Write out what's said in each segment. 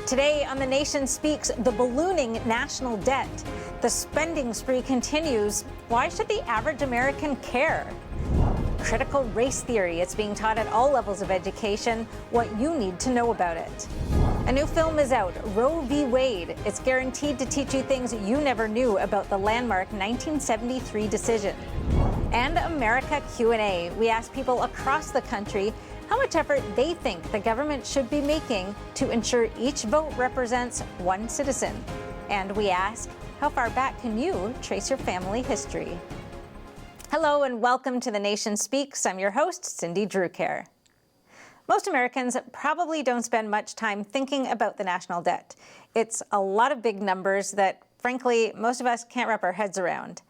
Today on The Nation Speaks, the ballooning national debt. The spending spree continues. Why should the average American care? Critical race theory. It's being taught at all levels of education. What you need to know about it. A new film is out, Roe v. Wade. It's guaranteed to teach you things you never knew about the landmark 1973 decision. And America Q&A. We ask people across the country how much effort they think the government should be making to ensure each vote represents one citizen. And we ask, how far back can you trace your family history? Hello and welcome to The Nation Speaks. I'm your host, Cindy Drucare. Most Americans probably don't spend much time thinking about the national debt. It's a lot of big numbers that, frankly, most of us can't wrap our heads around.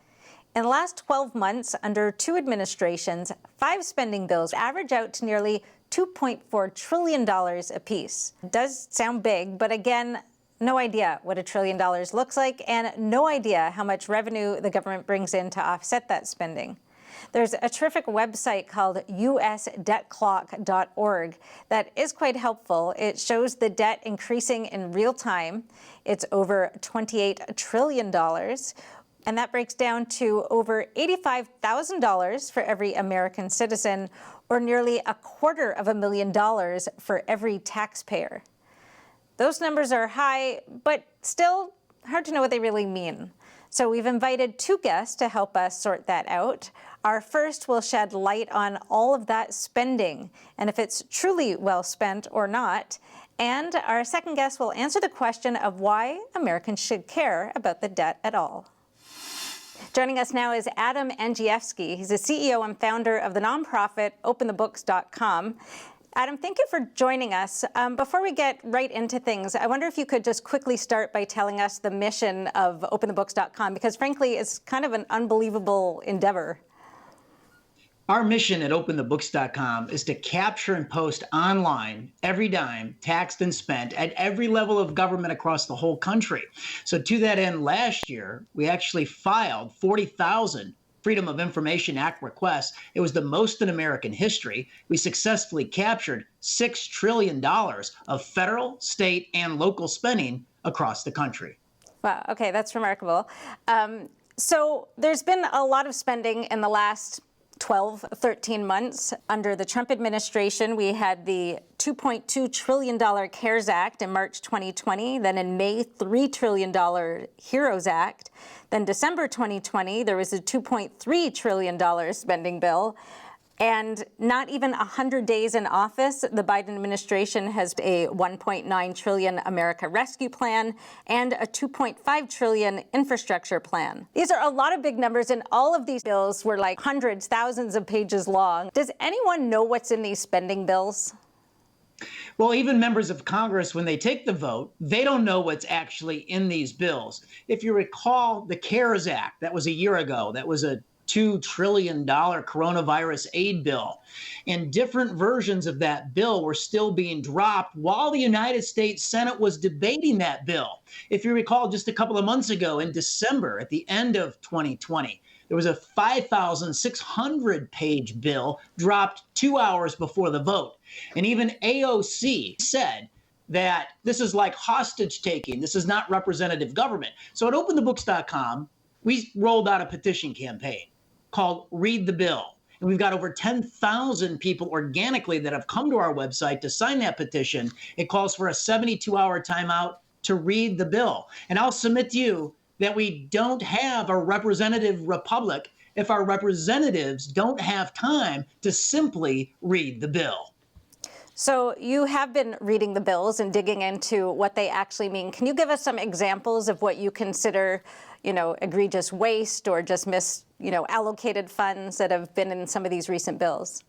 In the last 12 months, under two administrations, 5 spending bills average out to nearly $2.4 trillion apiece. It does sound big, but again, no idea what $1 trillion looks like and no idea how much revenue the government brings in to offset that spending. There's a terrific website called usdebtclock.org that is quite helpful. It shows the debt increasing in real time. It's over $28 trillion. And that breaks down to over $85,000 for every American citizen, or nearly $250,000 for every taxpayer. Those numbers are high, but still hard to know what they really mean. So we've invited 2 guests to help us sort that out. Our first will shed light on all of that spending and if it's truly well spent or not. And our second guest will answer the question of why Americans should care about the debt at all. Joining us now is Andrzejewski. He's the CEO and founder of the nonprofit openthebooks.com. Adam, thank you for joining us. Before we get right into things, I wonder if you could just quickly start by telling us the mission of openthebooks.com, because frankly, it's kind of an unbelievable endeavor. Our mission at openthebooks.com is to capture and post online every dime taxed and spent at every level of government across the whole country. So to that end, last year, we actually filed 40,000 Freedom of Information Act requests. It was the most in American history. We successfully captured $6 trillion of federal, state, and local spending across the country. Wow, okay, that's remarkable. So there's been a lot of spending in the last 12, 13 months. Under the Trump administration, we had the $2.2 trillion CARES Act in March 2020. Then in May, $3 trillion HEROES Act. Then December 2020, there was a $2.3 trillion spending bill. And not even 100 days in office, the Biden administration has a $1.9 trillion America Rescue Plan and a $2.5 trillion infrastructure plan. These are a lot of big numbers, and all of these bills were like hundreds, thousands of pages long. Does anyone know what's in these spending bills? Well, even members of Congress, when they take the vote, they don't know what's actually in these bills. If you recall the CARES Act, that was a year ago, that was a $2 trillion coronavirus aid bill. And different versions of that bill were still being dropped while the United States Senate was debating that bill. If you recall, just a couple of months ago in December, at the end of 2020, there was a 5,600-page bill dropped 2 hours before the vote. And even AOC said that this is like hostage taking. This is not representative government. So at openthebooks.com, we rolled out a petition campaign called Read the Bill. And we've got over 10,000 people organically that have come to our website to sign that petition. It calls for a 72-hour timeout to read the bill. And I'll submit to you that we don't have a representative republic if our representatives don't have time to simply read the bill. So you have been reading the bills and digging into what they actually mean. Can you give us some examples of what you consider, egregious waste or just allocated funds that have been in some of these recent bills?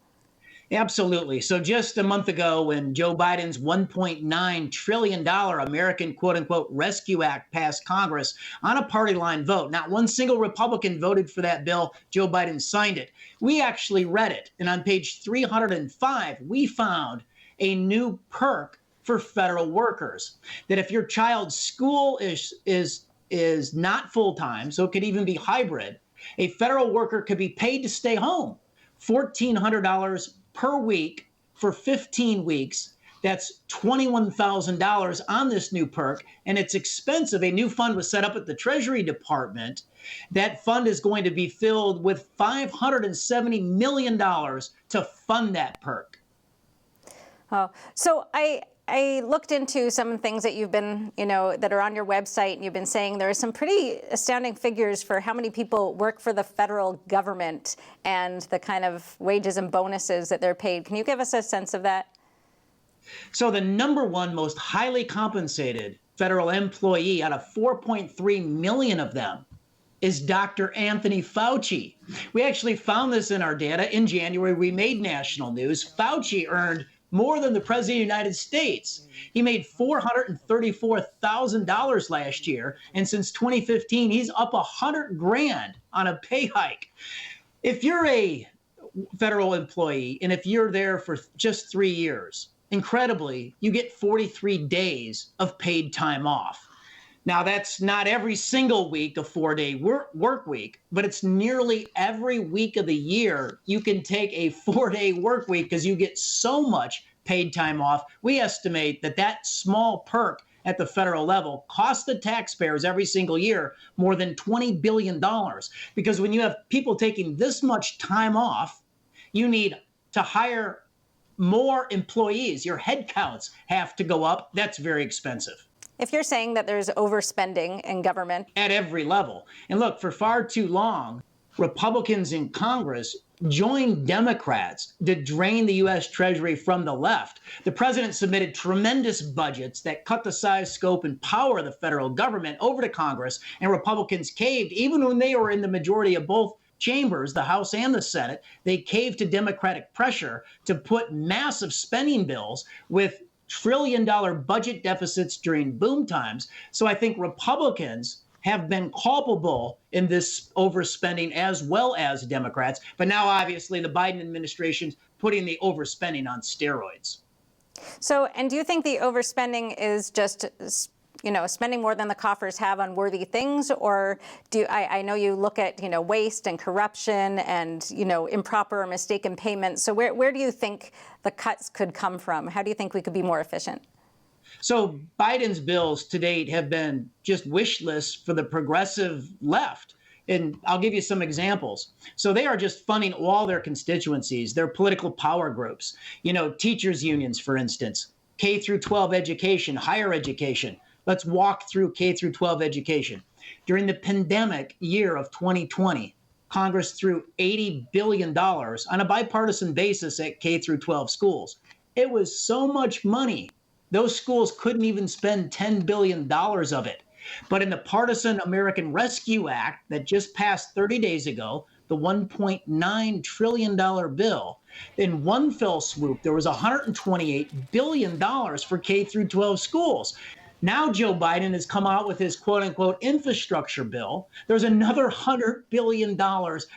Absolutely. So just a month ago, when Joe Biden's $1.9 trillion American quote-unquote Rescue Act passed Congress on a party line vote, not one single Republican voted for that bill. Joe Biden signed it. We actually read it. And on page 305, we found a new perk for federal workers, that if your child's school is not full-time, so it could even be hybrid, a federal worker could be paid to stay home, $1,400 per week for 15 weeks. That's $21,000 on this new perk, and it's expensive. A new fund was set up at the Treasury Department. That fund is going to be filled with $570 million to fund that perk. Oh, so I looked into some things that you've been, that are on your website, and you've been saying there are some pretty astounding figures for how many people work for the federal government and the kind of wages and bonuses that they're paid. Can you give us a sense of that? So the number one most highly compensated federal employee out of 4.3 million of them is Dr. Anthony Fauci. We actually found this in our data. In January, we made national news. Fauci earned more than the President of the United States. He made $434,000 last year, and since 2015, he's up $100,000 on a pay hike. If you're a federal employee, and if you're there for just 3 years, incredibly, you get 43 days of paid time off. Now, that's not every single week a 4-day work week, but it's nearly every week of the year you can take a 4-day work week because you get so much paid time off. We estimate that that small perk at the federal level costs the taxpayers every single year more than $20 billion. Because when you have people taking this much time off, you need to hire more employees. Your head counts have to go up. That's very expensive. If you're saying that there's overspending in government at every level. And look, for far too long, Republicans in Congress joined Democrats to drain the U.S. Treasury from the left. The president submitted tremendous budgets that cut the size, scope, and power of the federal government over to Congress, and Republicans caved even when they were in the majority of both chambers, the House and the Senate. They caved to Democratic pressure to put massive spending bills with trillion-dollar budget deficits during boom times. So I think Republicans have been culpable in this overspending as well as Democrats. But now, obviously, the Biden administration's putting the overspending on steroids. So, and do you think the overspending is just spending more than the coffers have on worthy things? Or I know you look at, waste and corruption and, improper or mistaken payments. So where do you think the cuts could come from? How do you think we could be more efficient? So Biden's bills to date have been just wish lists for the progressive left. And I'll give you some examples. So they are just funding all their constituencies, their political power groups, teachers unions, for instance, K through 12 education, higher education. Let's walk through K through 12 education. During the pandemic year of 2020, Congress threw $80 billion on a bipartisan basis at K through 12 schools. It was so much money. Those schools couldn't even spend $10 billion of it. But in the Partisan American Rescue Act that just passed 30 days ago, the $1.9 trillion bill, in one fell swoop, there was $128 billion for K through 12 schools. Now Joe Biden has come out with his quote-unquote infrastructure bill. There's another $100 billion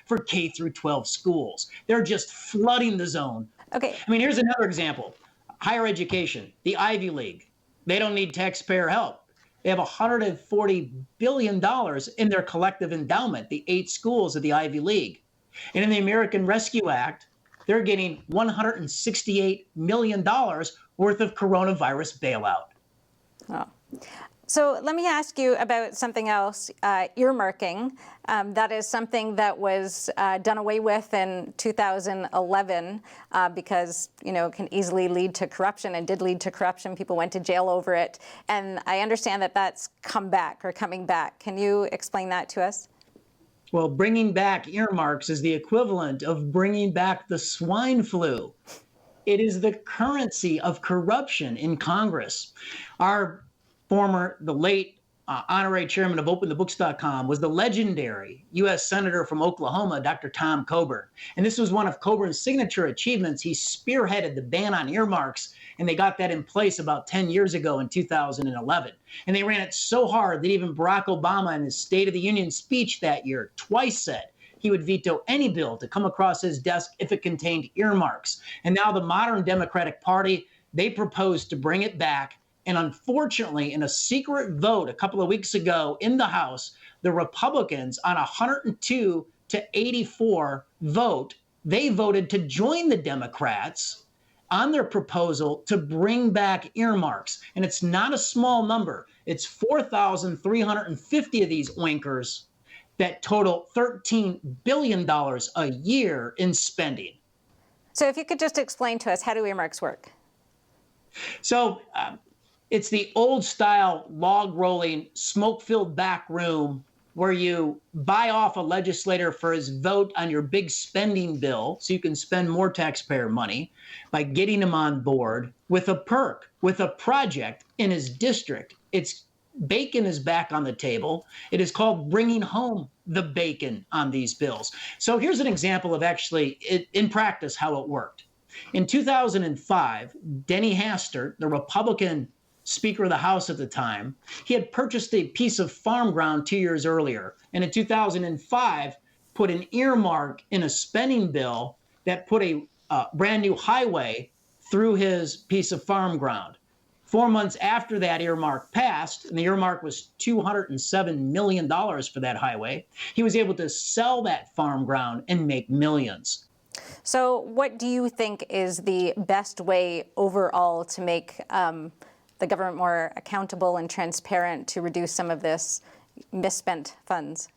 for K through 12 schools. They're just flooding the zone. Okay. I mean, here's another example. Higher education, the Ivy League. They don't need taxpayer help. They have $140 billion in their collective endowment, the 8 schools of the Ivy League. And in the American Rescue Act, they're getting $168 million worth of coronavirus bailout. Oh. So let me ask you about something else, earmarking. That is something that was done away with in 2011 because, it can easily lead to corruption and did lead to corruption. People went to jail over it. And I understand that that's coming back. Can you explain that to us? Well, bringing back earmarks is the equivalent of bringing back the swine flu. It is the currency of corruption in Congress. The late honorary chairman of OpenTheBooks.com was the legendary U.S. Senator from Oklahoma, Dr. Tom Coburn. And this was one of Coburn's signature achievements. He spearheaded the ban on earmarks, and they got that in place about 10 years ago in 2011. And they ran it so hard that even Barack Obama in his State of the Union speech that year twice said he would veto any bill to come across his desk if it contained earmarks. And now the modern Democratic Party, they proposed to bring it back. And unfortunately, in a secret vote a couple of weeks ago in the House, the Republicans on a 102 to 84 vote, they voted to join the Democrats on their proposal to bring back earmarks. And it's not a small number. It's 4,350 of these oinkers that total $13 billion a year in spending. So if you could just explain to us, how do earmarks work? So it's the old style log rolling, smoke filled back room where you buy off a legislator for his vote on your big spending bill so you can spend more taxpayer money by getting him on board with a perk, with a project in his district. It's bacon is back on the table. It is called bringing home the bacon on these bills. So here's an example of actually, in practice, how it worked. In 2005, Denny Hastert, the Republican Speaker of the House at the time, he had purchased a piece of farm ground 2 years earlier. And in 2005, put an earmark in a spending bill that put a brand new highway through his piece of farm ground. 4 months after that earmark passed, and the earmark was $207 million for that highway, he was able to sell that farm ground and make millions. So what do you think is the best way overall to make the government more accountable and transparent to reduce some of this misspent funds?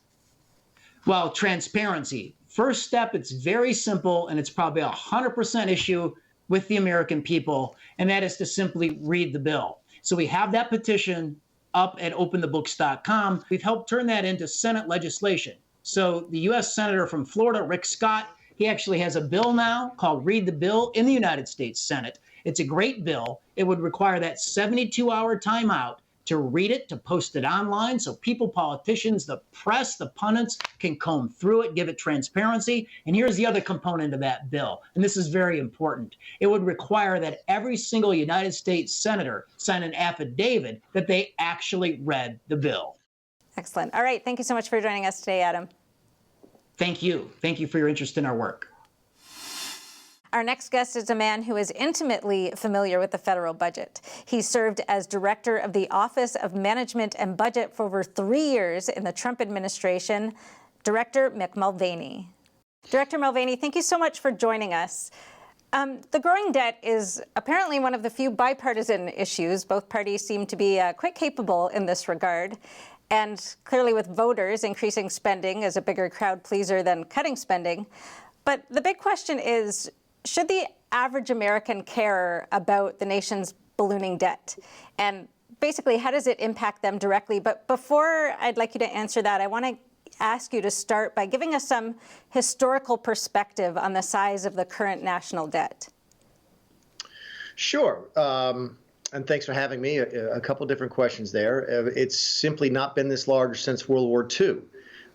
Well, transparency. First step, it's very simple, and it's probably a 100% issue with the American people, and that is to simply read the bill. So we have that petition up at openthebooks.com. We've helped turn that into Senate legislation. So the U.S. Senator from Florida, Rick Scott, he actually has a bill now called Read the Bill in the United States Senate. It's a great bill. It would require that 72-hour timeout to read it, to post it online, so people, politicians, the press, the pundits can comb through it, give it transparency. And here's the other component of that bill, and this is very important. It would require that every single United States senator sign an affidavit that they actually read the bill. Excellent. All right. Thank you so much for joining us today, Adam. Thank you. Thank you for your interest in our work. Our next guest is a man who is intimately familiar with the federal budget. He served as director of the Office of Management and Budget for over 3 years in the Trump administration, Director Mick Mulvaney. Director Mulvaney, thank you so much for joining us. The growing debt is apparently one of the few bipartisan issues. Both parties seem to be quite capable in this regard. And clearly with voters, increasing spending is a bigger crowd pleaser than cutting spending. But the big question is, should the average American care about the nation's ballooning debt? And basically, how does it impact them directly? But before I'd like you to answer that, I want to ask you to start by giving us some historical perspective on the size of the current national debt. Sure. And thanks for having me. A couple different questions there. It's simply not been this large since World War II.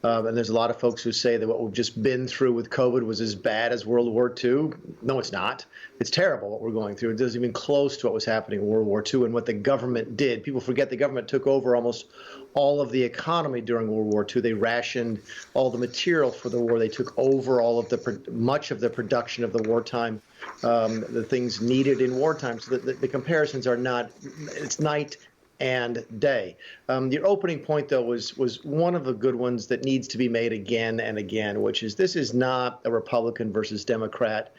And there's a lot of folks who say that what we've just been through with COVID was as bad as World War II. No, it's not. It's terrible what we're going through. It isn't even close to what was happening in World War II and what the government did. People forget the government took over almost all of the economy during World War II. They rationed all the material for the war. They took over all of much of the production of the wartime, the things needed in wartime. So the comparisons are not, it's night and day. Your opening point, though, was one of the good ones that needs to be made again and again, which is this is not a Republican versus Democrat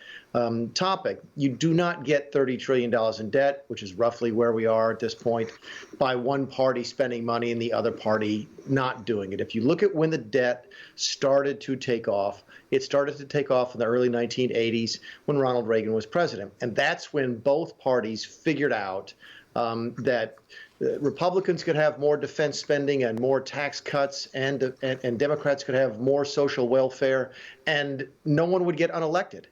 topic. You do not get $30 trillion in debt, which is roughly where we are at this point, by one party spending money and the other party not doing it. If you look at when the debt started to take off, it started to take off in the early 1980s when Ronald Reagan was president. And that's when both parties figured out that Republicans could have more defense spending and more tax cuts, and Democrats could have more social welfare, and no one would get unelected.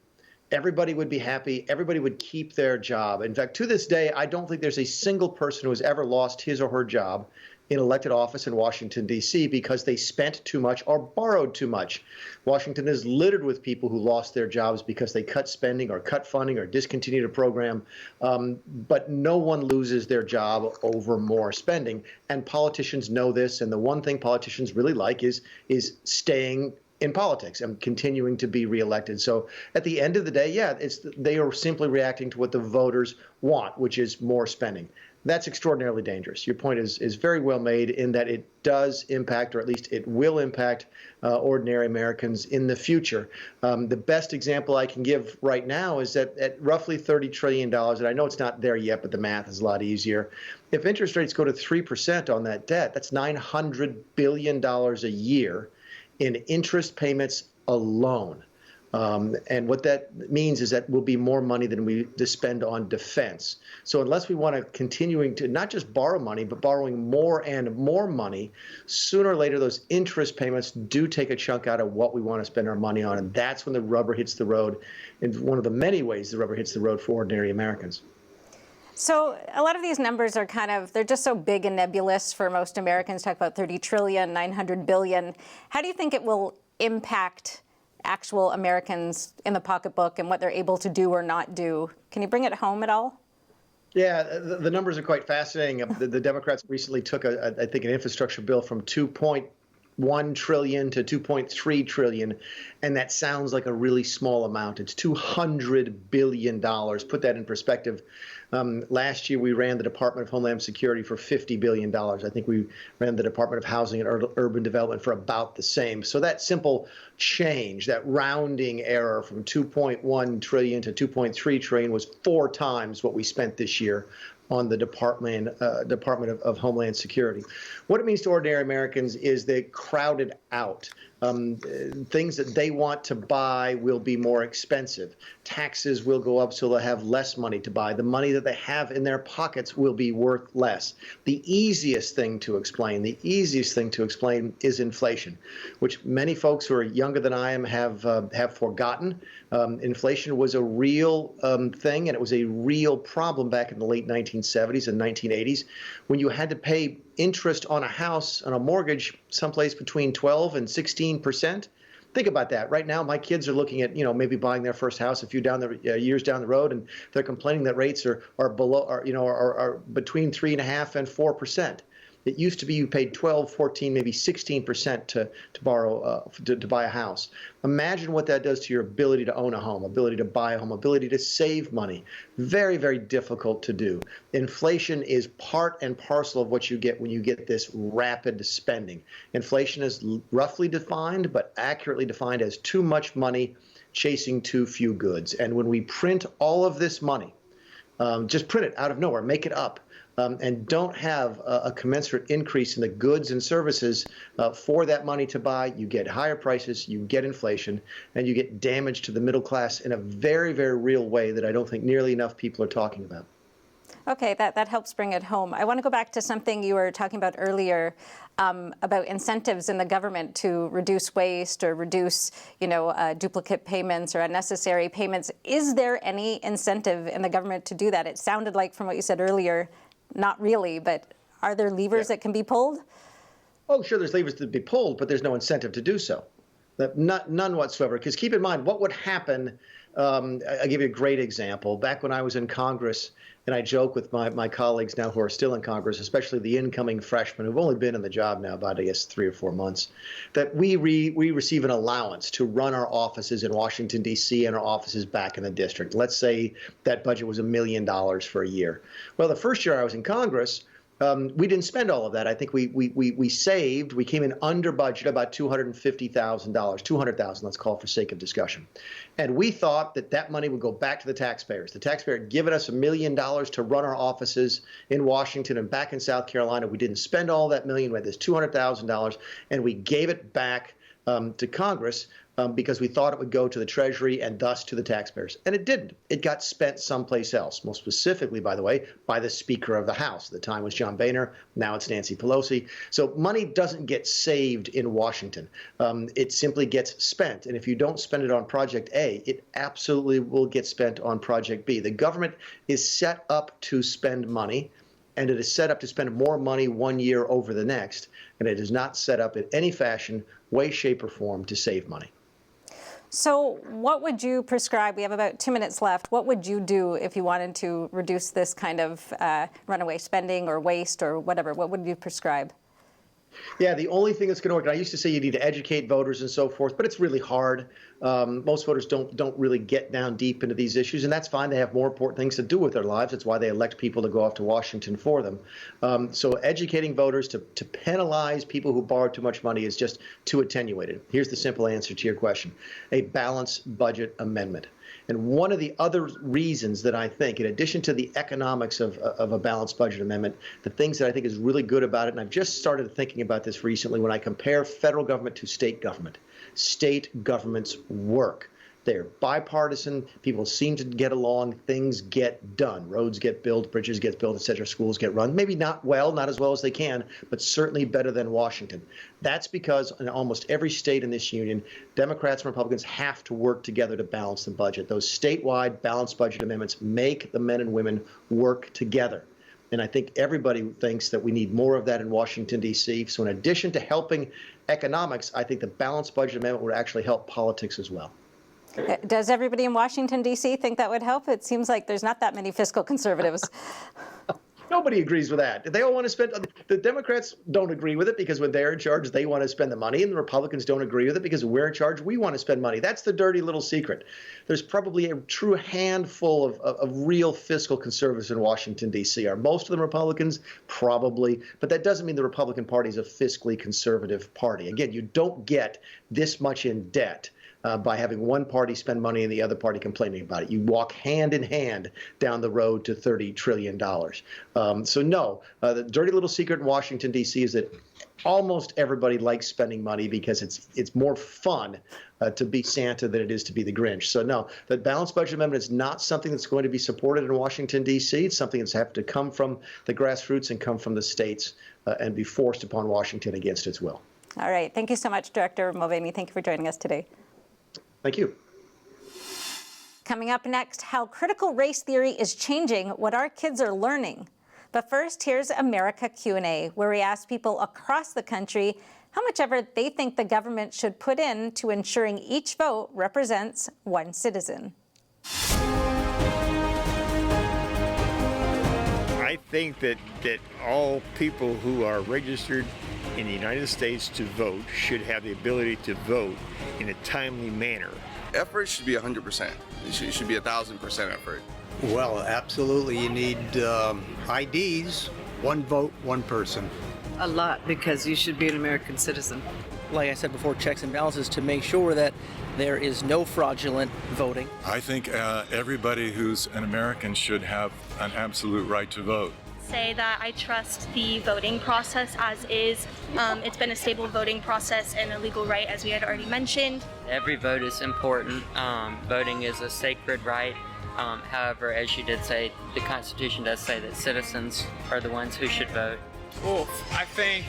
Everybody would be happy. Everybody would keep their job. In fact, to this day, I don't think there's a single person who has ever lost his or her job in elected office in Washington, D.C. because they spent too much or borrowed too much. Washington is littered with people who lost their jobs because they cut spending or cut funding or discontinued a program. But no one loses their job over more spending. And politicians know this. And the one thing politicians really like is staying in politics and continuing to be reelected. So at the end of the day, yeah, they are simply reacting to what the voters want, which is more spending. That's extraordinarily dangerous. Your point is very well made in that it does impact, or at least it will impact, ordinary Americans in the future. The best example I can give right now is that at roughly $30 trillion, and I know it's not there yet, but the math is a lot easier. If interest rates go to 3% on that debt, that's $900 billion a year in interest payments alone. And what that means is that will be more money than we spend on defense. So unless we want to continuing to not just borrow money, but borrowing more and more money, sooner or later those interest payments do take a chunk out of what we want to spend our money on. And that's when the rubber hits the road, in one of the many ways the rubber hits the road for ordinary Americans. So a lot of these numbers are they're just so big and nebulous for most Americans. Talk about 30 trillion, 900 billion. How do you think it will impact actual Americans in the pocketbook and what they're able to do or not do? Can you bring it home at all? Yeah, the numbers are quite fascinating. The Democrats recently took, I think, an infrastructure bill from 2.1 trillion to 2.3 trillion, and that sounds like a really small amount. It's $200 billion. Put that in perspective. Last year, we ran the Department of Homeland Security for $50 billion. I think we ran the Department of Housing and Urban Development for about the same. So that simple change, that rounding error from 2.1 trillion to 2.3 trillion was 4 times what we spent this year on the Department of Homeland Security. What it means to ordinary Americans is they crowded out. Things that they want to buy will be more expensive. Taxes will go up, so they'll have less money to buy. The money that they have in their pockets will be worth less. The easiest thing to explain is inflation, which many folks who are younger than I am have forgotten. Inflation was a real thing, and it was a real problem back in the late 1970s and 1980s when you had to pay interest on a house, on a mortgage, someplace between 12 and 16%. Think about that. Right now, my kids are looking at, maybe buying their first house a few years down the road, and they're complaining that rates are between 3.5% and 4%. It used to be you paid 12, 14, maybe 16% to borrow to buy a house. Imagine what that does to your ability to own a home, ability to buy a home, ability to save money. Very, very difficult to do. Inflation is part and parcel of what you get when you get this rapid spending. Inflation is roughly defined, but accurately defined as too much money chasing too few goods. And when we print all of this money, just print it out of nowhere, make it up, and don't have a commensurate increase in the goods and services for that money to buy, you get higher prices, you get inflation, and you get damage to the middle class in a very, very real way that I don't think nearly enough people are talking about. Okay, that helps bring it home. I want to go back to something you were talking about earlier about incentives in the government to reduce waste or reduce, duplicate payments or unnecessary payments. Is there any incentive in the government to do that? It sounded like from what you said earlier, not really, but are there levers that can be pulled? Oh, sure, there's levers to be pulled, but there's no incentive to do so. None whatsoever. Because keep in mind, what would happen, I'll give you a great example. Back when I was in Congress, and I joke with my colleagues now who are still in Congress, especially the incoming freshmen who've only been in the job now about, 3 or 4 months, that we receive an allowance to run our offices in Washington, D.C. and our offices back in the district. Let's say that budget was $1 million for a year. Well, the first year I was in Congress, we didn't spend all of that. I think we saved. We came in under budget about $250,000, $200,000, let's call it for sake of discussion. And we thought that money would go back to the taxpayers. The taxpayer had given us $1 million to run our offices in Washington and back in South Carolina. We didn't spend all that million. We had this $200,000, and we gave it back to Congress because we thought it would go to the Treasury and thus to the taxpayers. And it didn't. It got spent someplace else, most specifically, by the way, by the Speaker of the House. At the time was John Boehner. Now it's Nancy Pelosi. So money doesn't get saved in Washington. It simply gets spent. And if you don't spend it on Project A, it absolutely will get spent on Project B. The government is set up to spend money, and it is set up to spend more money one year over the next. And it is not set up in any fashion, way, shape, or form to save money. So what would you prescribe? We have about 2 minutes left. What would you do if you wanted to reduce this kind of runaway spending or waste or whatever? What would you prescribe? Yeah, the only thing that's going to work, and I used to say you need to educate voters and so forth, but it's really hard. Most voters don't really get down deep into these issues, and that's fine. They have more important things to do with their lives. That's why they elect people to go off to Washington for them. So educating voters to penalize people who borrow too much money is just too attenuated. Here's the simple answer to your question: a balanced budget amendment. And one of the other reasons that I think, in addition to the economics of a balanced budget amendment, the things that I think is really good about it, and I've just started thinking about this recently when I compare federal government to state government. State governments work. They're bipartisan. People seem to get along. Things get done. Roads get built, bridges get built, et cetera. Schools get run. Maybe not as well as they can, but certainly better than Washington. That's because in almost every state in this union, Democrats and Republicans have to work together to balance the budget. Those statewide balanced budget amendments make the men and women work together. And I think everybody thinks that we need more of that in Washington, D.C. So in addition to helping economics, I think the balanced budget amendment would actually help politics as well. Does everybody in Washington, D.C. think that would help? It seems like there's not that many fiscal conservatives. Nobody agrees with that. They all want to spend. The Democrats don't agree with it because when they're in charge, they want to spend the money, and the Republicans don't agree with it because when we're in charge, we want to spend money. That's the dirty little secret. There's probably a true handful of real fiscal conservatives in Washington, D.C. Are most of them Republicans? Probably. But that doesn't mean the Republican Party is a fiscally conservative party. Again, you don't get this much in debt by having one party spend money and the other party complaining about it. You walk hand in hand down the road to $30 trillion. So no, the dirty little secret in Washington, D.C. is that almost everybody likes spending money because it's more fun to be Santa than it is to be the Grinch. So no, the balanced budget amendment is not something that's going to be supported in Washington, D.C. It's something that's have to come from the grassroots and come from the states and be forced upon Washington against its will. All right. Thank you so much, Dr. Mulvaney. Thank you for joining us today. Thank you. Coming up next, how critical race theory is changing what our kids are learning. But first, here's America Q&A, where we ask people across the country how much effort they think the government should put in to ensuring each vote represents one citizen. I think that all people who are registered in the United States to vote should have the ability to vote in a timely manner. Effort should be 100%. It should be 1,000% effort. Well, absolutely. You need IDs, one vote, one person. A lot, because you should be an American citizen. Like I said before, checks and balances to make sure that there is no fraudulent voting. I think everybody who's an American should have an absolute right to vote. Say that I trust the voting process as is. It's been a stable voting process and a legal right, as we had already mentioned. Every vote is important. Voting is a sacred right. However, as you did say, the Constitution does say that citizens are the ones who should vote. I think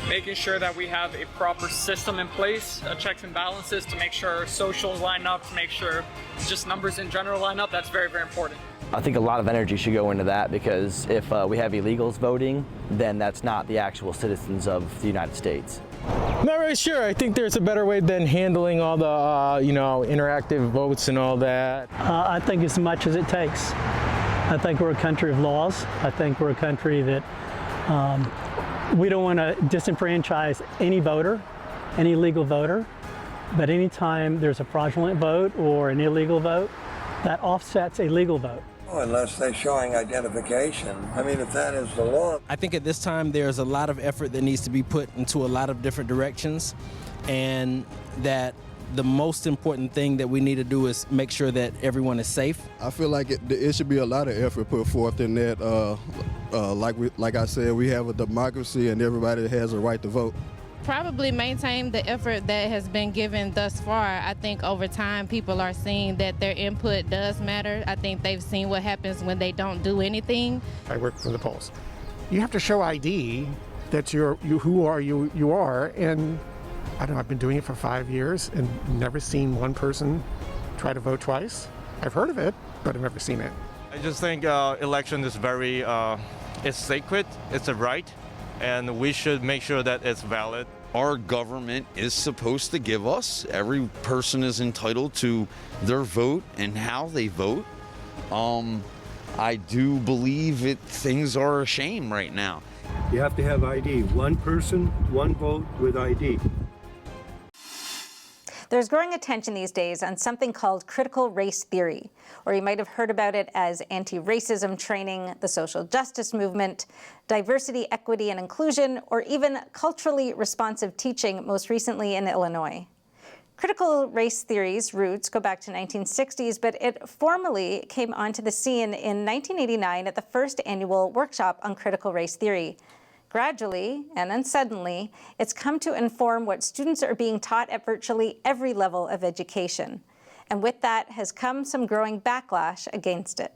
making sure that we have a proper system in place, checks and balances to make sure socials line up, to make sure just numbers in general line up, that's very, very important. I think a lot of energy should go into that because if we have illegals voting, then that's not the actual citizens of the United States. Not really sure. I think there's a better way than handling all the, interactive votes and all that. I think as much as it takes. I think we're a country of laws. I think we're a country that we don't want to disenfranchise any voter, any legal voter, but anytime there's a fraudulent vote or an illegal vote, that offsets a legal vote. Unless they're showing identification. I mean, if that is the law. I think at this time there's a lot of effort that needs to be put into a lot of different directions, and that the most important thing that we need to do is make sure that everyone is safe. I feel like it should be a lot of effort put forth in that. Like I said, we have a democracy and everybody has a right to vote. Probably maintain the effort that has been given thus far. I think over time people are seeing that their input does matter. I think they've seen what happens when they don't do anything. I work for the polls. You have to show ID that you are, and I don't know, I've been doing it for 5 years and never seen one person try to vote twice. I've heard of it, but I've never seen it. I just think election is very, it's sacred, it's a right, and we should make sure that it's valid. Our government is supposed to give us, every person is entitled to their vote and how they vote. I do believe things are a shame right now. You have to have ID. One person, one vote with ID. There's growing attention these days on something called critical race theory, or you might have heard about it as anti-racism training, the social justice movement, diversity, equity, and inclusion, or even culturally responsive teaching, most recently in Illinois. Critical race theory's roots go back to 1960s, but it formally came onto the scene in 1989 at the first annual workshop on critical race theory. Gradually, and then suddenly, it's come to inform what students are being taught at virtually every level of education. And with that has come some growing backlash against it.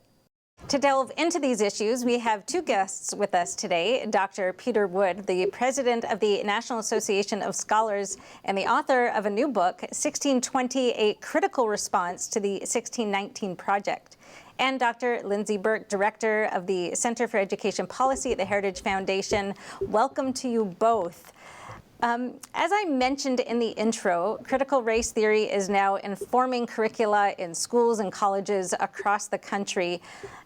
To delve into these issues, we have two guests with us today. Dr. Peter Wood, the president of the National Association of Scholars and the author of a new book, 1620, A Critical Response to the 1619 Project. And Dr. Lindsey Burke, director of the Center for Education Policy at the Heritage Foundation. Welcome to you both. As I mentioned in the intro, critical race theory is now informing curricula in schools and colleges across the country.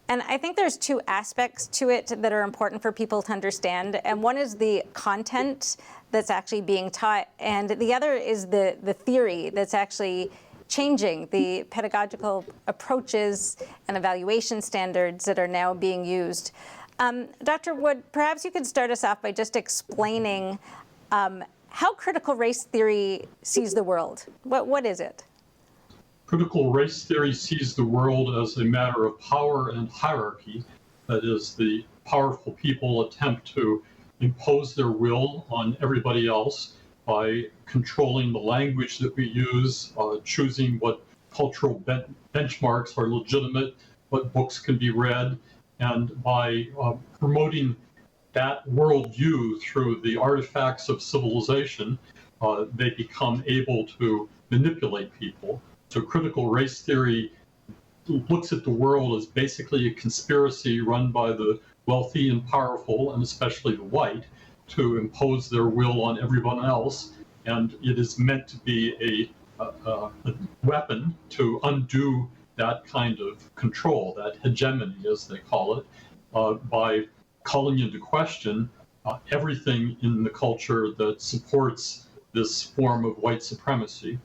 And I think there's two aspects to it that are important for people to understand. And one is the content that's actually being taught, and the other is the theory that's actually changing the pedagogical approaches and evaluation standards that are now being used. Dr. Wood, perhaps you could start us off by just explaining how critical race theory sees the world. What is it? Critical race theory sees the world as a matter of power and hierarchy. That is, the powerful people attempt to impose their will on everybody else by controlling the language that we use, choosing what cultural benchmarks are legitimate, what books can be read, and by promoting that worldview through the artifacts of civilization, they become able to manipulate people. So critical race theory looks at the world as basically a conspiracy run by the wealthy and powerful, and especially the white, to impose their will on everyone else. And it is meant to be a weapon to undo that kind of control, that hegemony, as they call it, by calling into question everything in the culture that supports this form of white supremacy.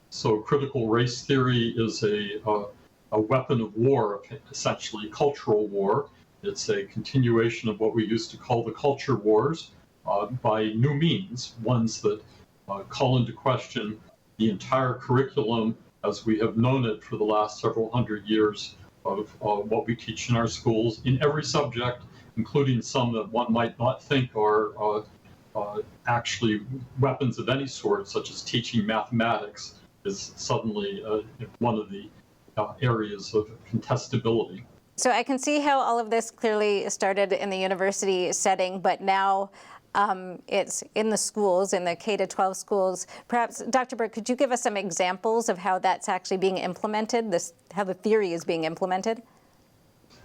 So critical race theory is a weapon of war, essentially cultural war. It's a continuation of what we used to call the culture wars by new means, ones that call into question the entire curriculum as we have known it for the last several hundred years of what we teach in our schools in every subject, including some that one might not think are actually weapons of any sort, such as teaching mathematics is suddenly one of the areas of contestability. So I can see how all of this clearly started in the university setting, but now it's in the schools, in the K-12 schools. Perhaps, Dr. Burke, could you give us some examples of how that's actually being implemented, how the theory is being implemented?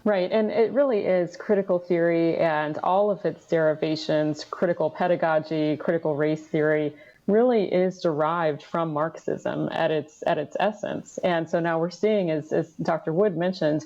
Right, and it really is critical theory and all of its derivations, critical pedagogy, critical race theory, really is derived from Marxism at its essence. And so now we're seeing, as Dr. Wood mentioned,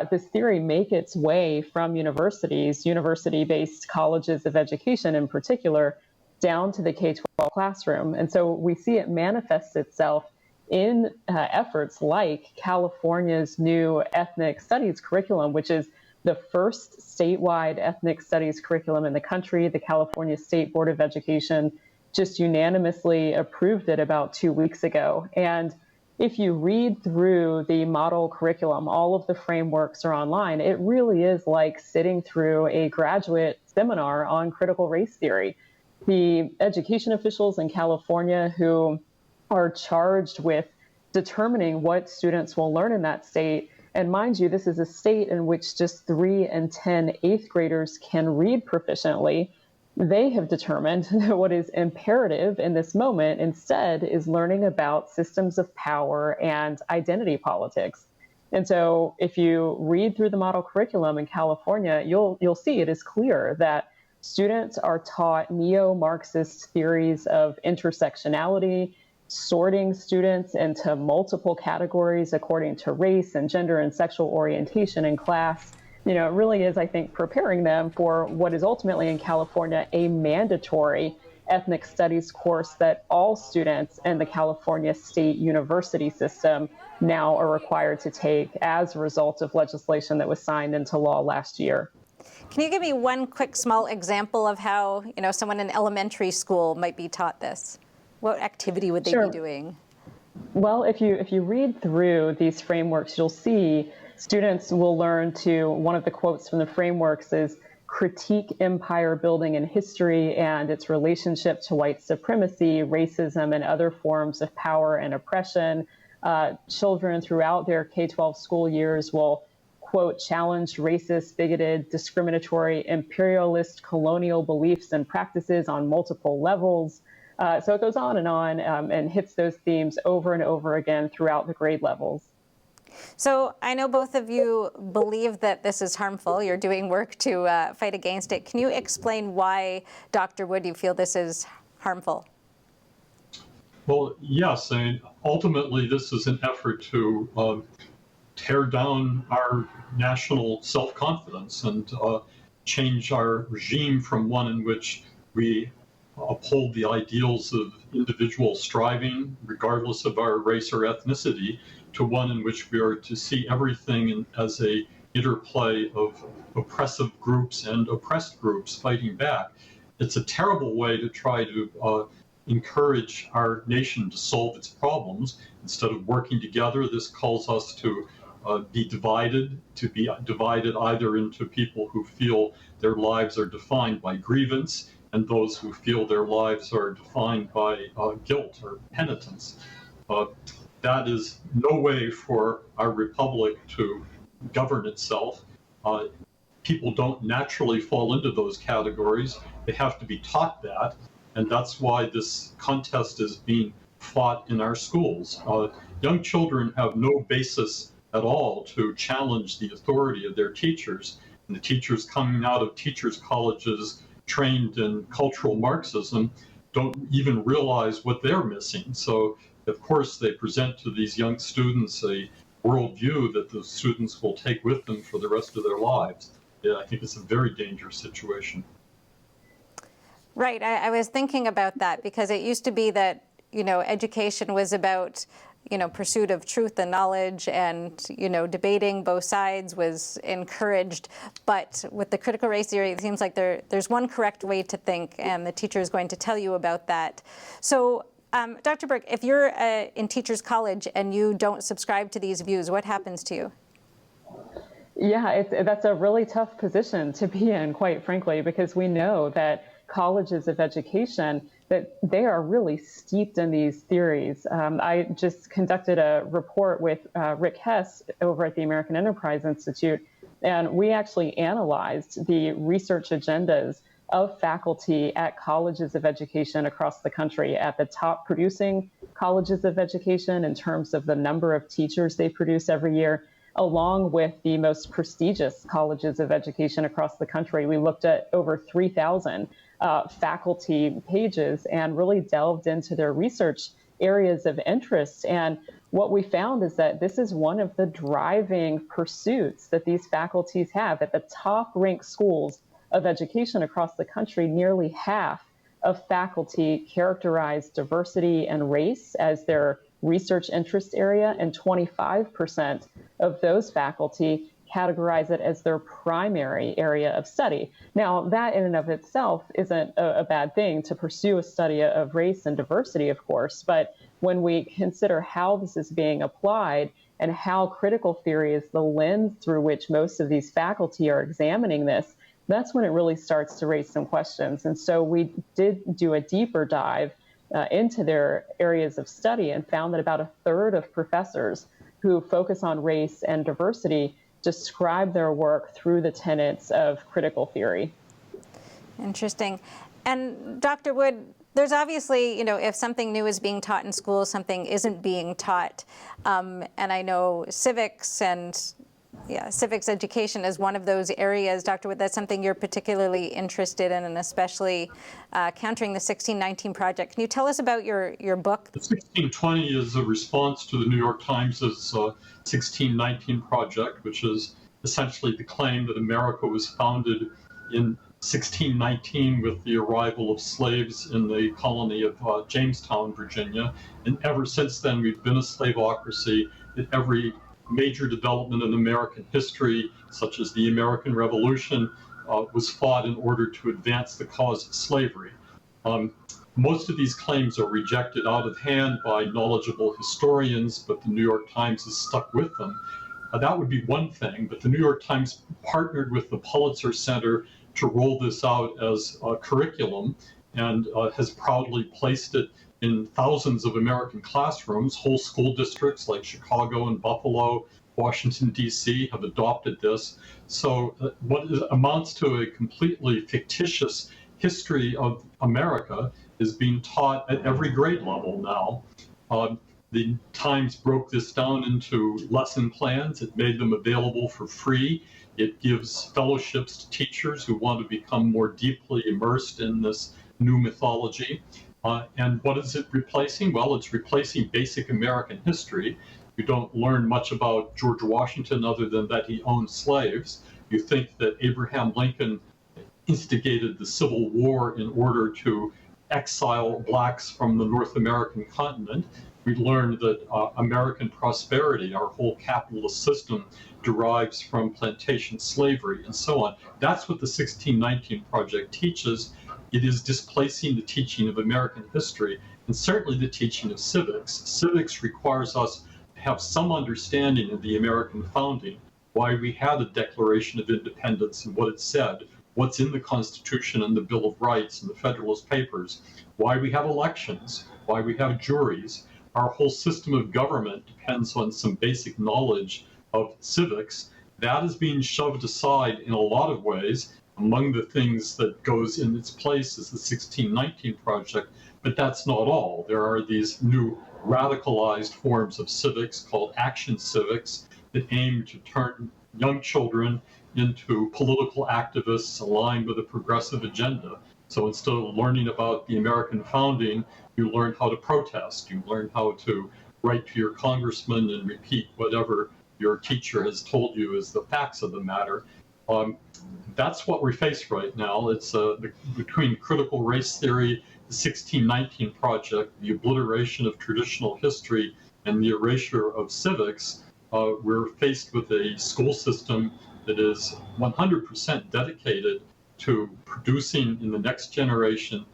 this theory make its way from universities, university-based colleges of education in particular, down to the K-12 classroom. And so we see it manifest itself in efforts like California's new ethnic studies curriculum, which is the first statewide ethnic studies curriculum in the country. The California State Board of Education just unanimously approved it about 2 weeks ago. And if you read through the model curriculum, all of the frameworks are online. It really is like sitting through a graduate seminar on critical race theory. The education officials in California who are charged with determining what students will learn in that state, and mind you, this is a state in which just 3 and 10 eighth graders can read proficiently. They have determined that what is imperative in this moment instead is learning about systems of power and identity politics. And so if you read through the model curriculum in California, you'll see it is clear that students are taught neo-Marxist theories of intersectionality, sorting students into multiple categories according to race and gender and sexual orientation in class. You know, it really is, I think, preparing them for what is ultimately in California a mandatory ethnic studies course that all students in the California State University system now are required to take as a result of legislation that was signed into law last year. Can you give me one quick small example of how, someone in elementary school might be taught this? What activity would they be doing? Well, if you read through these frameworks, you'll see students will learn to, one of the quotes from the frameworks is, critique empire building in history and its relationship to white supremacy, racism, and other forms of power and oppression. Children throughout their K-12 school years will, quote, challenge racist, bigoted, discriminatory, imperialist, colonial beliefs and practices on multiple levels. So it goes on and hits those themes over and over again throughout the grade levels. So I know both of you believe that this is harmful. You're doing work to fight against it. Can you explain why, Dr. Wood, you feel this is harmful? Well, yes. Ultimately, this is an effort to tear down our national self-confidence and change our regime from one in which we uphold the ideals of individual striving, regardless of our race or ethnicity, to one in which we are to see everything as a interplay of oppressive groups and oppressed groups fighting back. It's a terrible way to try to encourage our nation to solve its problems. Instead of working together, this calls us to be divided either into people who feel their lives are defined by grievance and those who feel their lives are defined by guilt or penitence. That is no way for our republic to govern itself. People don't naturally fall into those categories. They have to be taught that, and that's why this contest is being fought in our schools. Young children have no basis at all to challenge the authority of their teachers, and the teachers coming out of teachers' colleges trained in cultural Marxism don't even realize what they're missing. So, of course, they present to these young students a worldview that the students will take with them for the rest of their lives. Yeah, I think it's a very dangerous situation. Right. I was thinking about that because it used to be that, education was about, pursuit of truth and knowledge and, debating both sides was encouraged. But with the critical race theory, it seems like there's one correct way to think, and the teacher is going to tell you about that. So, Dr. Burke, if you're in Teachers College and you don't subscribe to these views, what happens to you? Yeah, that's a really tough position to be in, quite frankly, because we know that colleges of education, that they are really steeped in these theories. I just conducted a report with Rick Hess over at the American Enterprise Institute, and we actually analyzed the research agendas of faculty at colleges of education across the country, at the top producing colleges of education in terms of the number of teachers they produce every year, along with the most prestigious colleges of education across the country. We looked at over 3,000 faculty pages and really delved into their research areas of interest. And what we found is that this is one of the driving pursuits that these faculties have. At the top ranked schools of education across the country, nearly half of faculty characterize diversity and race as their research interest area, and 25% of those faculty categorize it as their primary area of study. Now, that in and of itself isn't a bad thing to pursue a study of race and diversity, of course, but when we consider how this is being applied and how critical theory is the lens through which most of these faculty are examining this, that's when it really starts to raise some questions. And so we did do a deeper dive into their areas of study and found that about a third of professors who focus on race and diversity describe their work through the tenets of critical theory. Interesting. And Dr. Wood, there's obviously, if something new is being taught in schools, something isn't being taught. And I know civics education is one of those areas. Dr. Wood, that's something you're particularly interested in, and especially countering the 1619 Project. Can you tell us about your book? The 1620 is a response to the New York Times' 1619 Project, which is essentially the claim that America was founded in 1619 with the arrival of slaves in the colony of Jamestown, Virginia. And ever since then, we've been a slaveocracy. At every major development in American history, such as the American Revolution, was fought in order to advance the cause of slavery. Most of these claims are rejected out of hand by knowledgeable historians, but the New York Times has stuck with them. That would be one thing, but the New York Times partnered with the Pulitzer Center to roll this out as a curriculum and has proudly placed it in thousands of American classrooms. Whole school districts like Chicago and Buffalo, Washington, D.C. have adopted this. So what amounts to a completely fictitious history of America is being taught at every grade level now. The Times broke this down into lesson plans. It made them available for free. It gives fellowships to teachers who want to become more deeply immersed in this new mythology. And what is it replacing? Well, it's replacing basic American history. You don't learn much about George Washington other than that he owned slaves. You think that Abraham Lincoln instigated the Civil War in order to exile blacks from the North American continent. We learned that American prosperity, our whole capitalist system, derives from plantation slavery and so on. That's what the 1619 Project teaches. It is displacing the teaching of American history and certainly the teaching of civics. Civics requires us to have some understanding of the American founding, why we had a Declaration of Independence and what it said, what's in the Constitution and the Bill of Rights and the Federalist Papers, why we have elections, why we have juries. Our whole system of government depends on some basic knowledge of civics. That is being shoved aside in a lot of ways. Among the things that goes in its place is the 1619 Project, but that's not all. There are these new radicalized forms of civics called action civics that aim to turn young children into political activists aligned with a progressive agenda. So instead of learning about the American founding, you learn how to protest. You learn how to write to your congressman and repeat whatever your teacher has told you is the facts of the matter. That's what we face right now. It's between critical race theory, the 1619 Project, the obliteration of traditional history, and the erasure of civics. We're faced with a school system that is 100% dedicated to producing in the next generation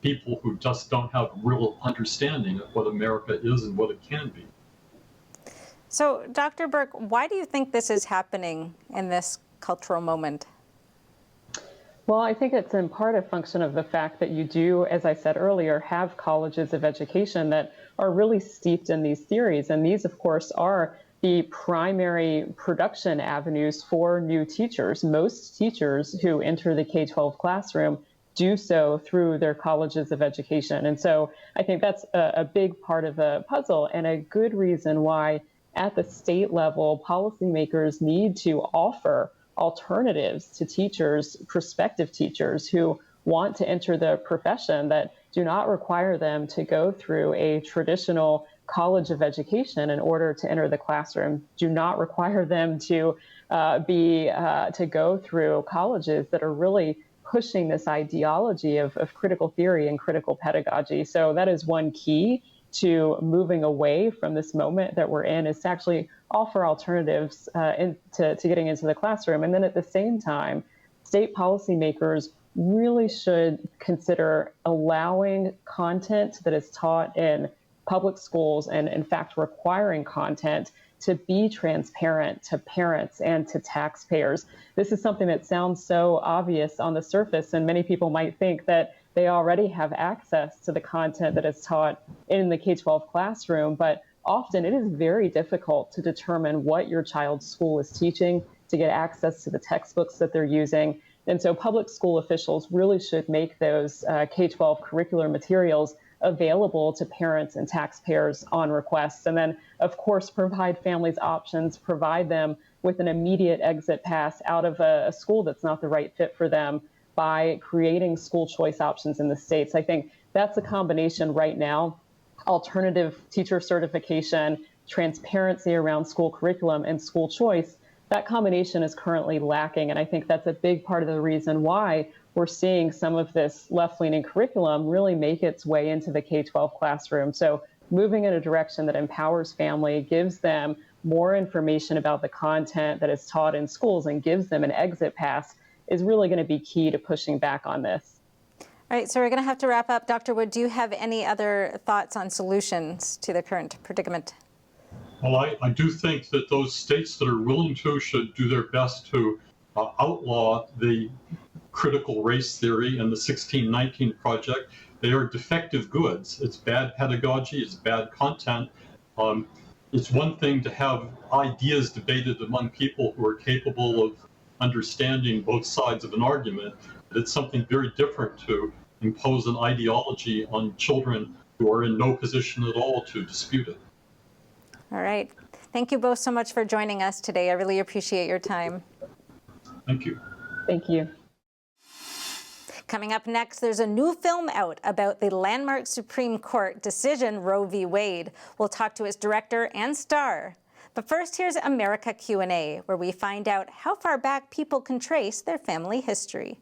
people who just don't have real understanding of what America is and what it can be. So, Dr. Burke, why do you think this is happening in this cultural moment? Well, I think it's in part a function of the fact that you do, as I said earlier, have colleges of education that are really steeped in these theories. And these, of course, are the primary production avenues for new teachers. Most teachers who enter the K-12 classroom do so through their colleges of education. And so I think that's a big part of the puzzle and a good reason why at the state level, policymakers need to offer alternatives to teachers, prospective teachers who want to enter the profession that do not require them to go through a traditional college of education in order to enter the classroom, do not require them to go through colleges that are really pushing this ideology of critical theory and critical pedagogy. So that is one key to moving away from this moment that we're in, is to actually offer alternatives to getting into the classroom. And then at the same time, state policymakers really should consider allowing content that is taught in public schools and in fact requiring content to be transparent to parents and to taxpayers. This is something that sounds so obvious on the surface, and many people might think that they already have access to the content that is taught in the K-12 classroom, but often it is very difficult to determine what your child's school is teaching, to get access to the textbooks that they're using. And so public school officials really should make those K-12 curricular materials available to parents and taxpayers on request. And then, of course, provide families options, provide them with an immediate exit pass out of a school that's not the right fit for them by creating school choice options in the states. I think that's a combination right now: alternative teacher certification, transparency around school curriculum, and school choice That combination is currently lacking, and I think that's a big part of the reason why we're seeing some of this left-leaning curriculum really make its way into the K-12 classroom. So moving in a direction that empowers family, gives them more information about the content that is taught in schools, and gives them an exit pass is really going to be key to pushing back on this. All right, so we're going to have to wrap up. Dr. Wood, do you have any other thoughts on solutions to the current predicament? Well, I do think that those states that are willing to should do their best to outlaw the critical race theory and the 1619 Project. They are defective goods. It's bad pedagogy, it's bad content. It's one thing to have ideas debated among people who are capable of understanding both sides of an argument, but it's something very different to impose an ideology on children who are in no position at all to dispute it. All right. Thank you both so much for joining us today. I really appreciate your time. Thank you. Thank you. Coming up next, there's a new film out about the landmark Supreme Court decision Roe v. Wade. We'll talk to its director and star. But first, here's America Q&A, where we find out how far back people can trace their family history.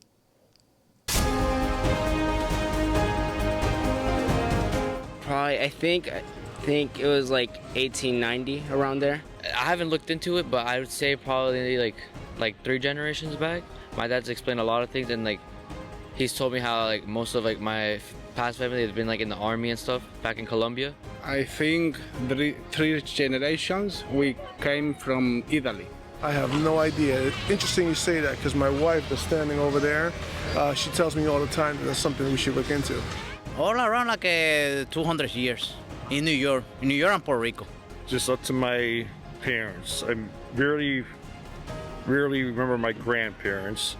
Probably, I think it was like 1890, around there. I haven't looked into it, but I would say probably like 3 generations back. My dad's explained a lot of things, and like he's told me how like most of like my past family has been like in the army and stuff back in Colombia. I think 3 generations we came from Italy. I have no idea. Interesting you say that, because my wife is standing over there. She tells me all the time that that's something we should look into. All around like 200 years in New York and Puerto Rico. Just up to my parents. I rarely remember my grandparents.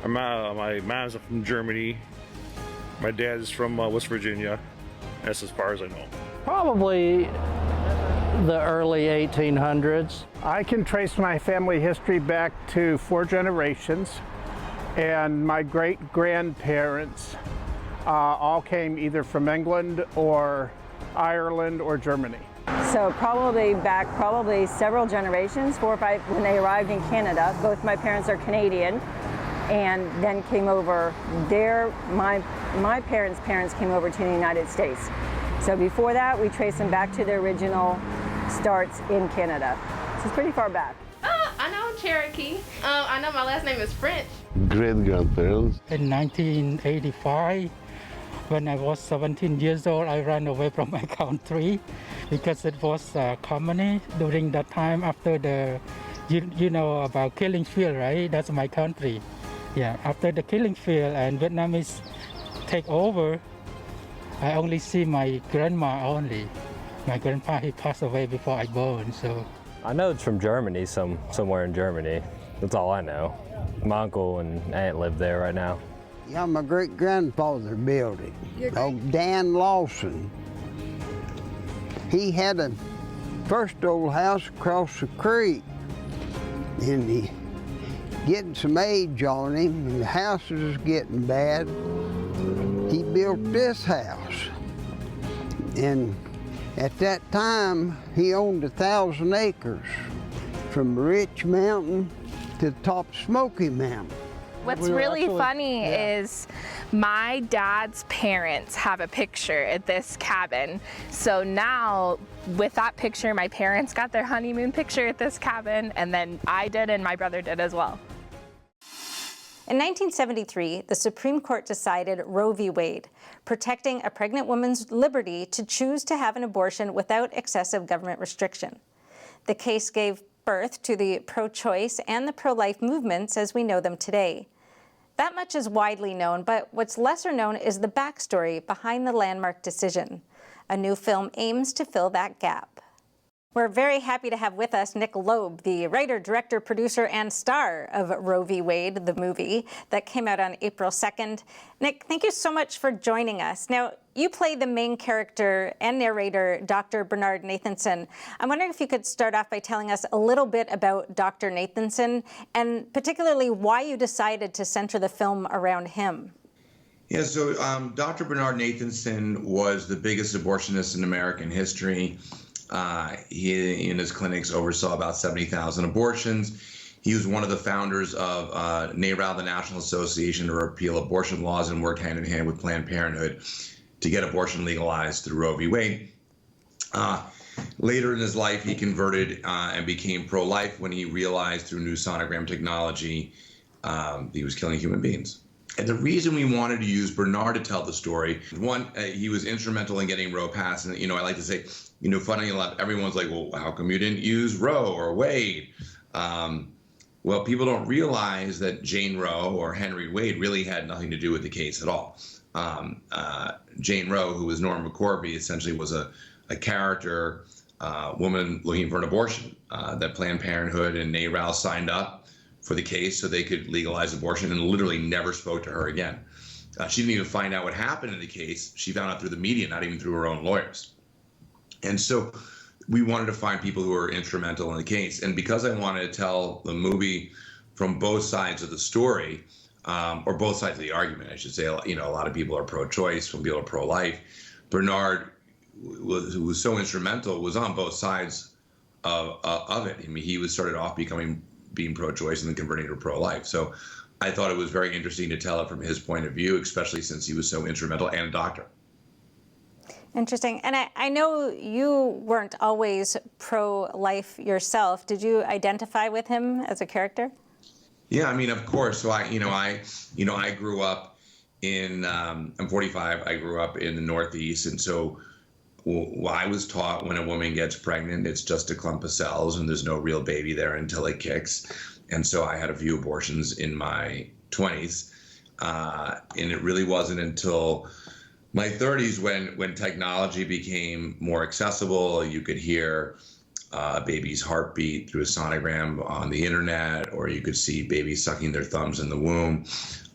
My mom's from Germany. My dad is from West Virginia. That's as far as I know. Probably the early 1800s. I can trace my family history back to 4 generations, and my great-grandparents all came either from England or Ireland or Germany. So probably several generations, 4 or 5, when they arrived in Canada. Both my parents are Canadian, and then came over there. My parents' came over to the United States. So before that, we trace them back to their original starts in Canada. So it's pretty far back. I know Cherokee. I know my last name is French. Great-grandparents. In 1985, when I was 17 years old, I ran away from my country because it was communist during that time after the, you know about killing field, right? That's my country. Yeah, after the killing field and Vietnamese take over, I only see my grandma only. My grandpa, he passed away before I born, so. I know it's from Germany, somewhere in Germany. That's all I know. My uncle and aunt live there right now. Yeah, my great-grandfather built it. Oh, Dan Lawson. He had a first old house across the creek, and he getting some age on him, and the house was getting bad. He built this house, and at that time, he owned 1,000 acres from Rich Mountain to the top of Smoky Mountain. What's really funny is my dad's parents have a picture at this cabin. So now with that picture, my parents got their honeymoon picture at this cabin, and then I did and my brother did as well. In 1973, the Supreme Court decided Roe v. Wade, protecting a pregnant woman's liberty to choose to have an abortion without excessive government restriction. The case gave birth to the pro-choice and the pro-life movements as we know them today. That much is widely known, but what's lesser known is the backstory behind the landmark decision. A new film aims to fill that gap. We're very happy to have with us Nick Loeb, the writer, director, producer, and star of Roe v. Wade, the movie that came out on April 2nd. Nick, thank you so much for joining us. Now, you play the main character and narrator, Dr. Bernard Nathanson. I'm wondering if you could start off by telling us a little bit about Dr. Nathanson, and particularly why you decided to center the film around him. Yeah, so Dr. Bernard Nathanson was the biggest abortionist in American history. He, in his clinics, oversaw about 70,000 abortions. He was one of the founders of NARAL, the National Association to Repeal Abortion Laws, and worked hand in hand with Planned Parenthood to get abortion legalized through Roe v. Wade. Later in his life, he converted and became pro-life when he realized through new sonogram technology he was killing human beings. And the reason we wanted to use Bernard to tell the story, one, he was instrumental in getting Roe passed. And, I like to say, funny enough, everyone's like, well, how come you didn't use Roe or Wade? Well, people don't realize that Jane Roe or Henry Wade really had nothing to do with the case at all. Jane Roe, who was Norma McCorvey, essentially was a character woman looking for an abortion that Planned Parenthood and NARAL signed up for the case so they could legalize abortion, and literally never spoke to her again. She didn't even find out what happened in the case. She found out through the media, not even through her own lawyers. And so we wanted to find people who were instrumental in the case. And because I wanted to tell the movie from both sides of the story, or both sides of the argument, I should say, a lot of people are pro-choice, some people are pro-life. Bernard, who was so instrumental, was on both sides of it. I mean, he started off being pro-choice and then converting to pro-life. So I thought it was very interesting to tell it from his point of view, especially since he was so instrumental and a doctor. Interesting. And I know you weren't always pro-life yourself. Did you identify with him as a character? Yeah, I mean, of course. So I grew up in, I'm 45, I grew up in the Northeast. And so I was taught when a woman gets pregnant, it's just a clump of cells and there's no real baby there until it kicks. And so I had a few abortions in my 20s. And it really wasn't until my 30s when technology became more accessible. You could hear a baby's heartbeat through a sonogram on the internet, or you could see babies sucking their thumbs in the womb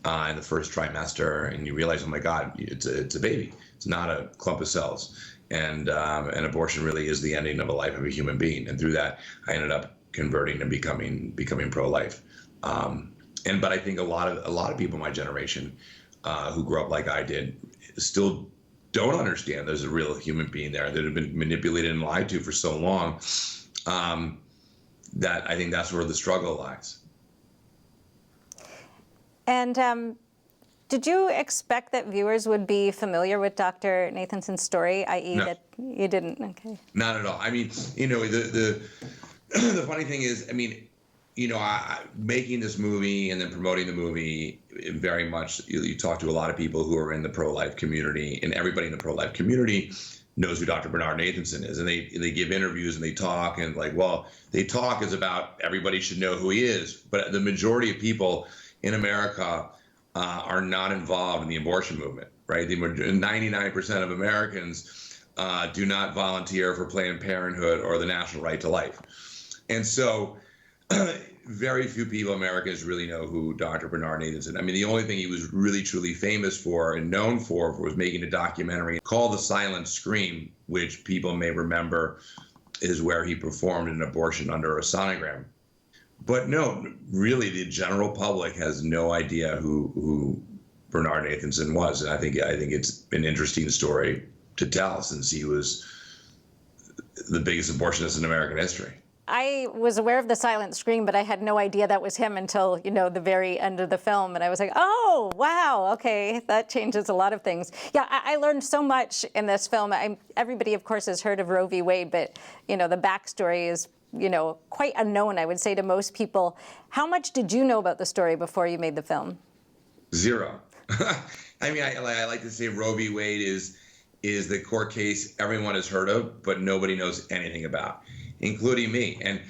in the first trimester, and you realize, oh my God, it's a baby. It's not a clump of cells. And abortion really is the ending of a life of a human being. And through that, I ended up converting and becoming pro-life. But I think a lot of people in my generation who grew up like I did still don't understand there's a real human being there that have been manipulated and lied to for so long, that I think that's where the struggle lies. And did you expect that viewers would be familiar with Dr. Nathanson's story, i.e. No. that you didn't? Okay. Not at all. I mean, the funny thing is, I mean, making this movie and then promoting the movie, very much, you talk to a lot of people who are in the pro-life community, and everybody in the pro-life community knows who Dr. Bernard Nathanson is. And they give interviews and they talk, and they talk is about everybody should know who he is. But the majority of people in America are not involved in the abortion movement, right? 99% of Americans do not volunteer for Planned Parenthood or the National Right to Life. And so very few people, Americans, really know who Dr. Bernard Nathanson. I mean, the only thing he was really, truly famous for and known for was making a documentary called The Silent Scream, which people may remember is where he performed an abortion under a sonogram. But no, really, the general public has no idea who Bernard Nathanson was. And I think it's an interesting story to tell, since he was the biggest abortionist in American history. I was aware of the silent scream, but I had no idea that was him until, the very end of the film. And I was like, oh, wow, okay, that changes a lot of things. Yeah, I learned so much in this film. Everybody, of course, has heard of Roe v. Wade, but, the backstory is, quite unknown, I would say, to most people. How much did you know about the story before you made the film? Zero. I mean, I like to say Roe v. Wade is the court case everyone has heard of, but nobody knows anything about, including me. And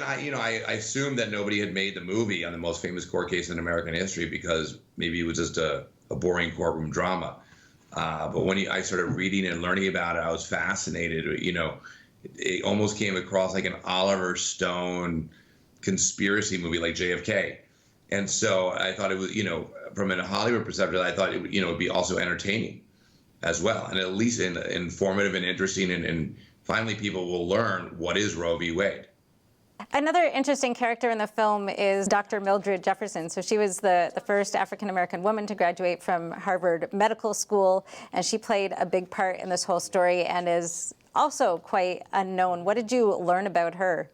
I assumed that nobody had made the movie on the most famous court case in American history because maybe it was just a boring courtroom drama. But when I started reading and learning about it, I was fascinated. It almost came across like an Oliver Stone conspiracy movie like JFK. And so I thought it was, from a Hollywood perspective, I thought it would, it'd be also entertaining as well, and at least informative and interesting, and finally people will learn what is Roe v. Wade. Another interesting character in the film is Dr. Mildred Jefferson. So she was the first African-American woman to graduate from Harvard Medical School, and she played a big part in this whole story and is also quite unknown. What did you learn about her?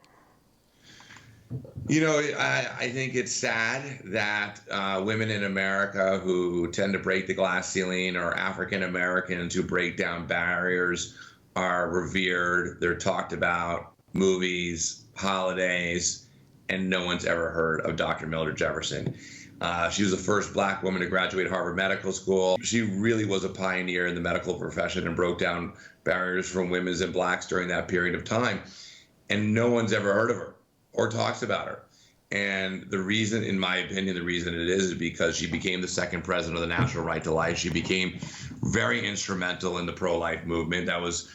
You know, I think it's sad that women in America who tend to break the glass ceiling, or African Americans who break down barriers, are revered. They're talked about, movies, holidays, and no one's ever heard of Dr. Mildred Jefferson. She was the first Black woman to graduate Harvard Medical School. She really was a pioneer in the medical profession and broke down barriers from women and Blacks during that period of time. And no one's ever heard of her or talks about her. And the reason, in my opinion, the reason it is because she became the second president of the National Right to Life. She became very instrumental in the pro-life movement. That was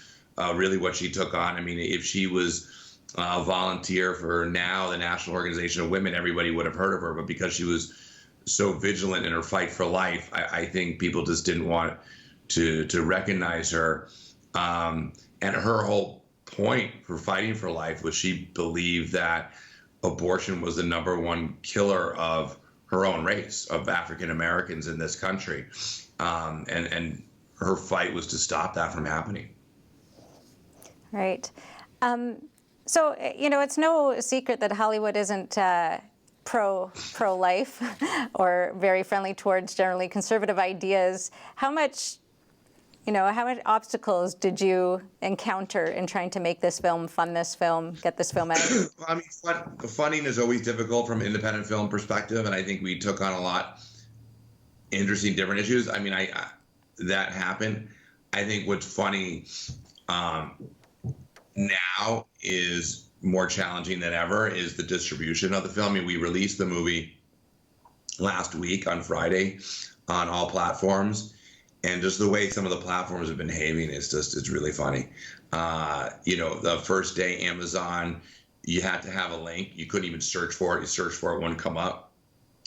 really what she took on. I mean, if she was a volunteer for now the National Organization of Women, everybody would have heard of her. But because she was so vigilant in her fight for life, I think people just didn't want to recognize her. And her whole point for fighting for life was she believed that abortion was the #1 killer of her own race, of African Americans in this country. And her fight was to stop that from happening. Right. So, you know, it's no secret that Hollywood isn't pro-life or very friendly towards generally conservative ideas. How much obstacles did you encounter in trying to make this film, fund this film, get this film out? I mean, funding is always difficult from an independent film perspective, and I think we took on a lot interesting, different issues. I mean, that happened. I think what's funny now is more challenging than ever is the distribution of the film. I mean, we released the movie last week on Friday on all platforms. And just the way some of the platforms have been behaving it's really funny. You know, the first day, Amazon, you had to have a link. You couldn't even search for it. You searched for it, it wouldn't come up.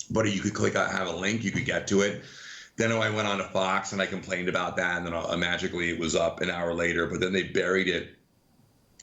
But you could click on, have a link, you could get to it. Then I went on to Fox and I complained about that. And then magically it was up an hour later, but then they buried it.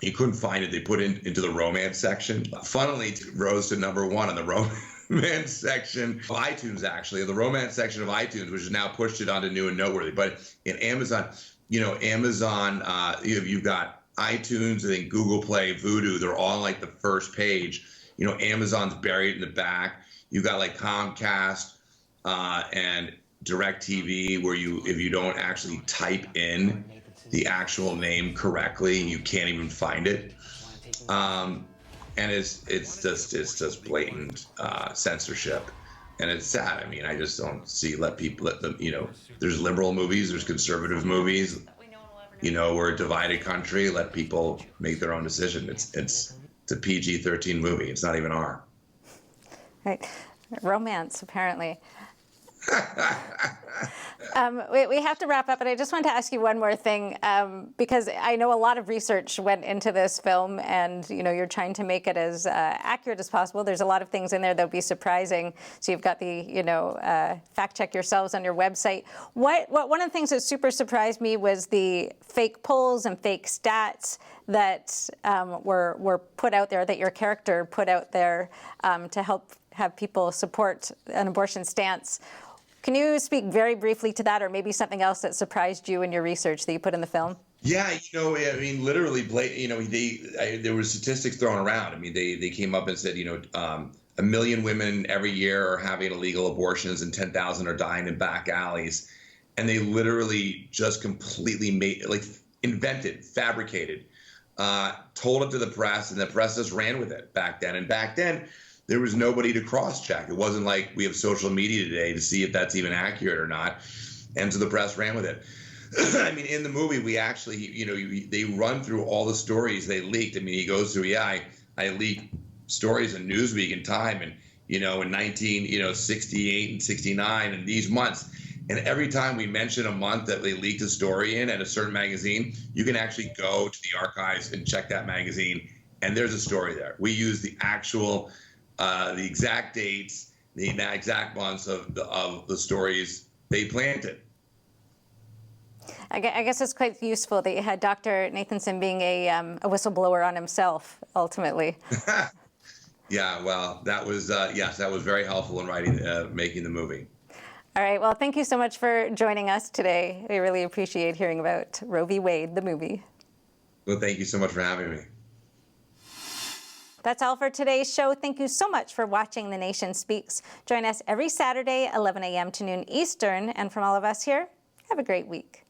You couldn't find it. They put it into the romance section. Funnily, it rose to #1 on the romance section of iTunes, actually, the romance section of iTunes, which has now pushed it onto new and noteworthy. But in Amazon, you've got iTunes, I think Google Play, Vudu, they're all like the first page. You know, Amazon's buried in the back. You've got like Comcast and DirecTV, where if you don't actually type in the actual name correctly, you can't even find it. And it's just blatant censorship, and it's sad. I mean, I just don't see let them. You know, there's liberal movies, there's conservative movies. You know, we're a divided country. Let people make their own decision. It's a PG-13 movie. It's not even R. Right, romance apparently. We have to wrap up, but I just wanted to ask you one more thing, because I know a lot of research went into this film, and you're trying to make it as accurate as possible. There's a lot of things in there that'll be surprising. So you've got the fact check yourselves on your website. What one of the things that super surprised me was the fake polls and fake stats that were put out there, that your character put out there to help have people support an abortion stance. Can you speak very briefly to that, or maybe something else that surprised you in your research that you put in the film? Yeah, I mean, literally, there were statistics thrown around. I mean, they came up and said, 1 million women every year are having illegal abortions and 10,000 are dying in back alleys. And they literally just completely invented, fabricated, told it to the press, and the press just ran with it back then. And back then, there was nobody to cross-check. It wasn't like we have social media today to see if that's even accurate or not. And so the press ran with it. I mean, in the movie, we actually, they run through all the stories they leaked. I mean, he goes through, I leaked stories in Newsweek and Time, and, in 1968 and 69 and these months. And every time we mention a month that they leaked a story in at a certain magazine, you can actually go to the archives and check that magazine, and there's a story there. We use the actual... the exact dates, the exact months of the stories they planted. I guess it's quite useful that you had Dr. Nathanson being a whistleblower on himself, ultimately. Yeah, well, that was, yes, that was very helpful in making the movie. All right, well, thank you so much for joining us today. We really appreciate hearing about Roe v. Wade, the movie. Well, thank you so much for having me. That's all for today's show. Thank you so much for watching The Nation Speaks. Join us every Saturday, 11 a.m. to noon Eastern. And from all of us here, have a great week.